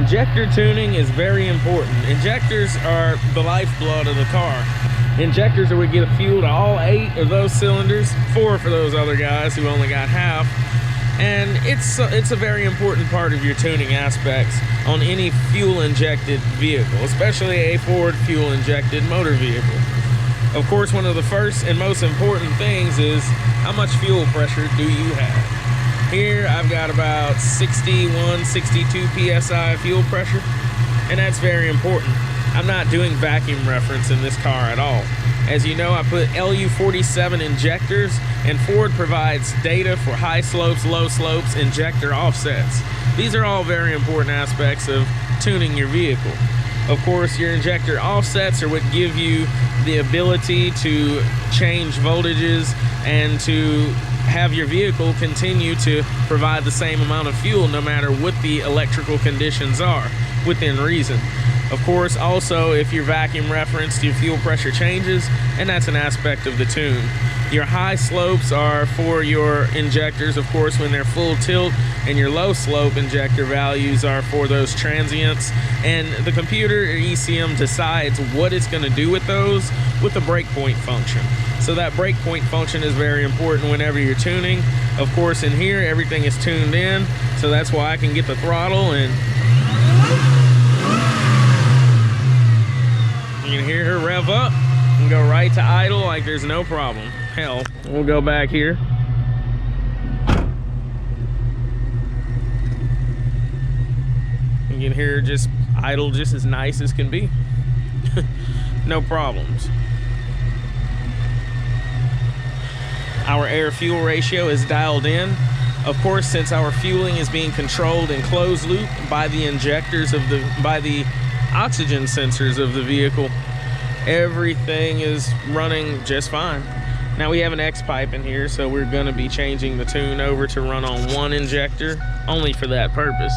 Injector tuning is very important. Injectors are the lifeblood of the car. Injectors are what get fuel to all 8 of those cylinders, 4 for those other guys who only got half. And it's a very important part of your tuning aspects on any fuel-injected vehicle, especially a Ford fuel-injected motor vehicle. Of course, one of the first and most important things is how much fuel pressure do you have? Here, I've got about 61, 62 PSI fuel pressure, and that's very important. I'm not doing vacuum reference in this car at all. As you know, I put LU47 injectors, and Ford provides data for high slopes, low slopes, injector offsets. These are all very important aspects of tuning your vehicle. Of course, your injector offsets are what give you the ability to change voltages and to have your vehicle continue to provide the same amount of fuel no matter what the electrical conditions are, within reason. Of course, also, if your vacuum referenced, your fuel pressure changes, and that's an aspect of the tune. Your high slopes are for your injectors, of course, when they're full tilt, and your low slope injector values are for those transients. And the computer or ECM decides what it's going to do with those with the breakpoint function. So that breakpoint function is very important whenever you're tuning. Of course, in here, everything is tuned in, so that's why I can get the throttle and you can hear her rev up and go right to idle like there's no problem. Hell, we'll go back here. You can hear her just idle just as nice as can be. No problems. Our air-fuel ratio is dialed in. Of course, since our fueling is being controlled in closed loop by the injectors of by the oxygen sensors of the vehicle, everything is running just fine. Now we have an X pipe in here, so we're going to be changing the tune over to run on 1 injector only for that purpose.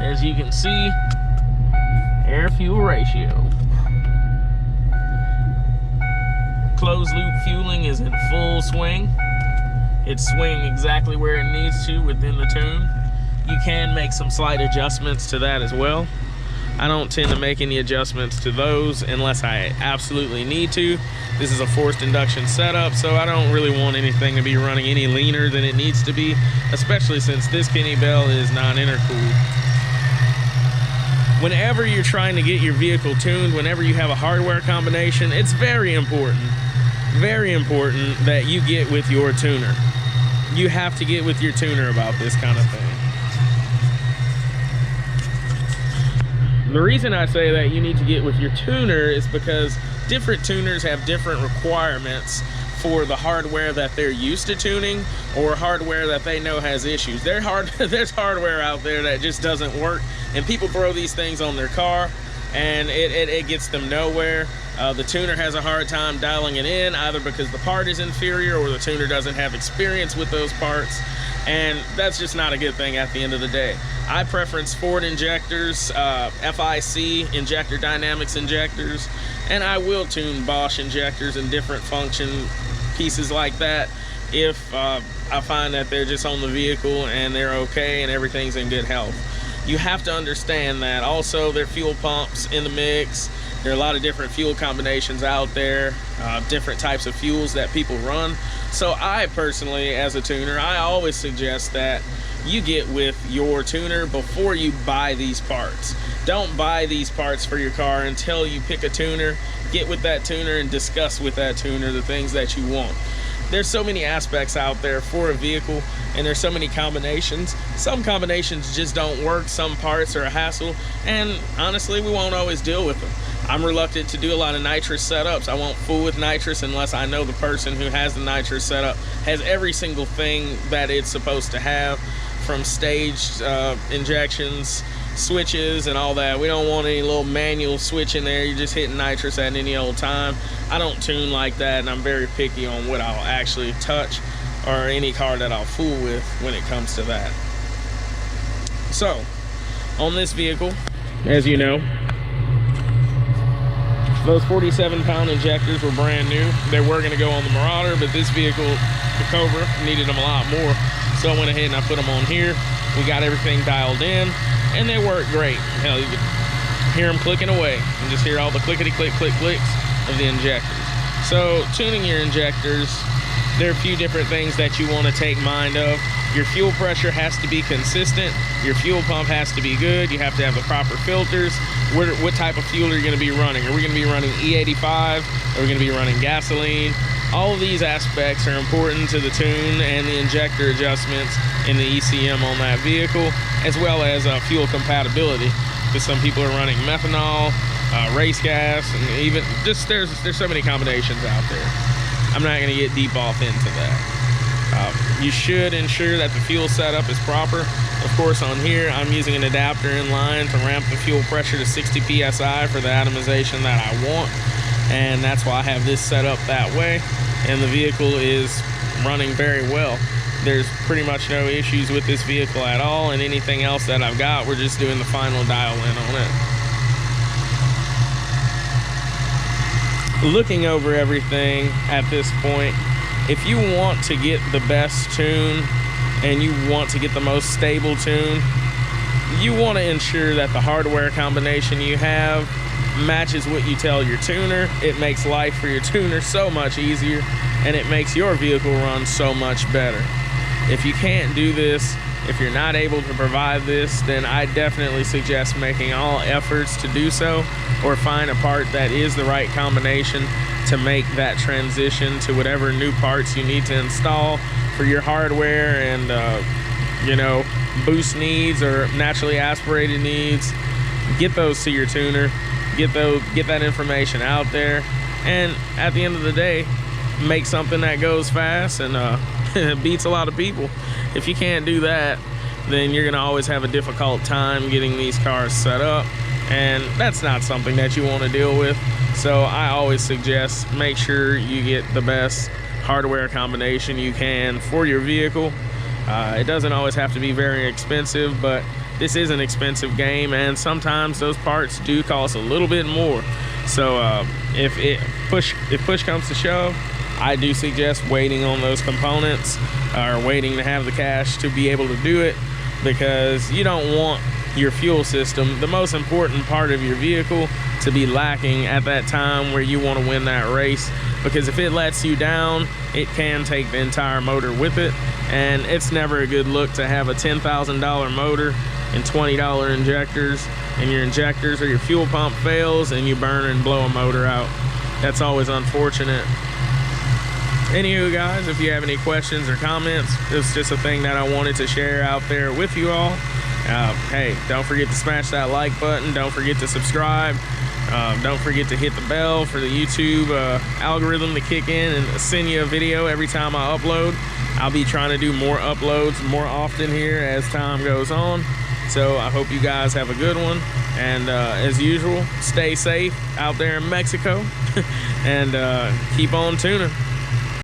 As you can see, air fuel ratio. Closed loop fueling is in full swing. It's swinging exactly where it needs to within the tune. You can make some slight adjustments to that as well. I don't tend to make any adjustments to those unless I absolutely need to. This is a forced induction setup, so I don't really want anything to be running any leaner than it needs to be, especially since this Kenny Bell is non-intercooled. Whenever you're trying to get your vehicle tuned, whenever you have a hardware combination, it's very important that you get with your tuner. You have to get with your tuner about this kind of thing. The reason I say that you need to get with your tuner is because different tuners have different requirements for the hardware that they're used to tuning or hardware that they know has issues. There's hardware out there that just doesn't work, and people throw these things on their car and it gets them nowhere. The tuner has a hard time dialing it in, either because the part is inferior or the tuner doesn't have experience with those parts, and that's just not a good thing at the end of the day. I preference Ford injectors, FIC, Injector Dynamics injectors, and I will tune Bosch injectors and different function pieces like that if I find that they're just on the vehicle and they're okay and everything's in good health. You have to understand that also there are fuel pumps in the mix. There are a lot of different fuel combinations out there, different types of fuels that people run. So I personally, as a tuner, I always suggest that you get with your tuner before you buy these parts. Don't buy these parts for your car until you pick a tuner. Get with that tuner and discuss with that tuner the things that you want. There's so many aspects out there for a vehicle, and there's so many combinations. Some combinations just don't work. Some parts are a hassle, and honestly, we won't always deal with them. I'm reluctant to do a lot of nitrous setups. I won't fool with nitrous unless I know the person who has the nitrous setup has every single thing that it's supposed to have, from staged injections, switches, and all that. We don't want any little manual switch in there. You're just hitting nitrous at any old time. I don't tune like that, and I'm very picky on what I'll actually touch or any car that I'll fool with when it comes to that. So, on this vehicle, as you know, those 47-pound injectors were brand new. They were going to go on the Marauder, but this vehicle, the Cobra, needed them a lot more. So I went ahead and I put them on here. We got everything dialed in, and they work great. Hell, you can hear them clicking away and just hear all the clickety-click, clicks of the injectors. So tuning your injectors, there are a few different things that you want to take mind of. Your fuel pressure has to be consistent. Your fuel pump has to be good. You have to have the proper filters. What type of fuel are you going to be running? Are we going to be running E85? Are we going to be running gasoline? All of these aspects are important to the tune and the injector adjustments in the ECM on that vehicle, as well as fuel compatibility. Because some people are running methanol, race gas, and even just there's so many combinations out there. I'm not going to get deep off into that. You should ensure that the fuel setup is proper. Of course, on here, I'm using an adapter in line to ramp the fuel pressure to 60 PSI for the atomization that I want. And that's why I have this set up that way. And the vehicle is running very well. There's pretty much no issues with this vehicle at all. And anything else that I've got, we're just doing the final dial in on it. Looking over everything at this point, if you want to get the best tune and you want to get the most stable tune, you want to ensure that the hardware combination you have matches what you tell your tuner. It makes life for your tuner so much easier, and it makes your vehicle run so much better. If you can't do this, if you're not able to provide this, then I definitely suggest making all efforts to do so, or find a part that is the right combination to make that transition to whatever new parts you need to install for your hardware and you know, boost needs or naturally aspirated needs. Get those to your tuner, get that information out there, and at the end of the day, make something that goes fast and beats a lot of people. If you can't do that, then you're gonna always have a difficult time getting these cars set up, and that's not something that you want to deal with. So I always suggest make sure you get the best hardware combination you can for your vehicle. It doesn't always have to be very expensive, but this is an expensive game, and sometimes those parts do cost a little bit more. So if push comes to shove, I do suggest waiting on those components, or waiting to have the cash to be able to do it, because you don't want your fuel system, the most important part of your vehicle, to be lacking at that time where you want to win that race. Because if it lets you down, it can take the entire motor with it, and it's never a good look to have a $10,000 motor and $20 injectors, and your injectors or your fuel pump fails and you burn and blow a motor out. That's always unfortunate. Anywho, guys, if you have any questions or comments, it's just a thing that I wanted to share out there with you all. Hey, don't forget to smash that like button. Don't forget to subscribe. Don't forget to hit the bell for the YouTube algorithm to kick in and send you a video every time I upload. I'll be trying to do more uploads more often here as time goes on. So I hope you guys have a good one. And as usual, stay safe out there in Mexico and keep on tuning.